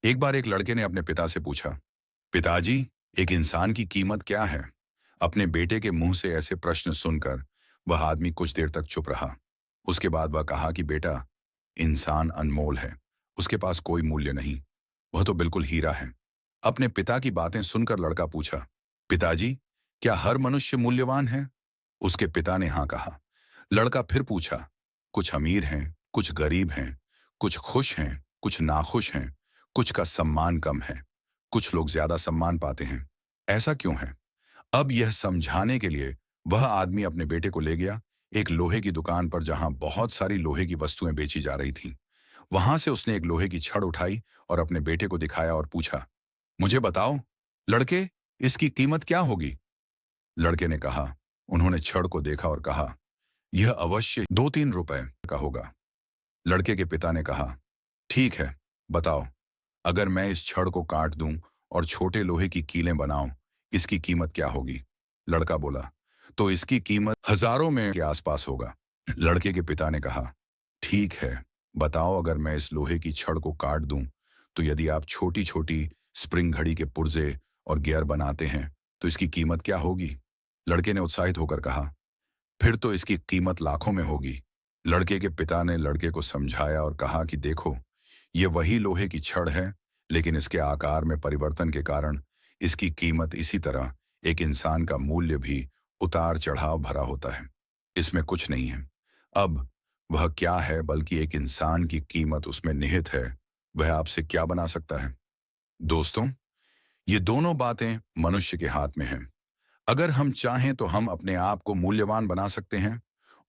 एक बार एक लड़के ने अपने पिता से पूछा, पिताजी, एक इंसान की कीमत क्या है? अपने बेटे के मुंह से ऐसे प्रश्न सुनकर वह आदमी कुछ देर तक चुप रहा। उसके बाद वह कहा कि बेटा, इंसान अनमोल है। उसके पास कोई मूल्य नहीं। वह तो बिल्कुल हीरा है। अपने पिता की बातें सुनकर लड़का पूछा, पिताजी, क्या हर मनुष्य मूल्यवान है? उसके पिता ने हाँ कहा। लड़का फिर पूछा, कुछ अमीर हैं, कुछ गरीब हैं, कुछ खुश हैं, कुछ नाखुश हैं, कुछ का सम्मान कम है, कुछ लोग ज्यादा सम्मान पाते हैं। ऐसा क्यों है? अब यह समझाने के लिए वह आदमी अपने बेटे को ले गया एक लोहे की दुकान पर जहां बहुत सारी लोहे की वस्तुएं बेची जा रही थीं। वहां से उसने एक लोहे की छड़ उठाई और अपने बेटे को दिखाया और पूछा, मुझे बताओ, लड़के, इसकी कीमत क्या होगी? लड़के ने कहा। उन्होंने छड़ को देखा और कहा, यह अवश्य 2-3 रुपए का होगा। लड़के के पिता ने कहा, ठीक है, बताओ, अगर मैं इस छड़ को काट दूं और छोटे लोहे की कीलें बनाऊं, इसकी कीमत क्या होगी? लड़का बोला, तो इसकी कीमत हजारों में के आसपास होगा। लड़के के पिता ने कहा, ठीक है, बताओ, अगर मैं इस लोहे की छड़ को काट दूं, तो यदि आप छोटी छोटी स्प्रिंग घड़ी के पुर्जे और गियर बनाते हैं, तो इसकी कीमत क्या होगी? लड़के ने उत्साहित होकर कहा, फिर तो इसकी कीमत लाखों में होगी। लड़के के पिता ने लड़के को समझाया और कहा कि देखो, ये वही लोहे की छड़ है, लेकिन इसके आकार में परिवर्तन के कारण इसकी कीमत इसी तरह एक इंसान का मूल्य भी उतार चढ़ाव भरा होता है। इसमें कुछ नहीं है। अब वह क्या है, बल्कि एक इंसान की कीमत उसमें निहित है। वह आपसे क्या बना सकता है? दोस्तों, ये दोनों बातें मनुष्य के हाथ में हैं। अगर हम चाहें तो हम अपने आप को मूल्यवान बना सकते हैं,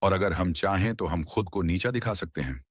और अगर हम चाहें तो हम खुद को नीचा दिखा सकते हैं।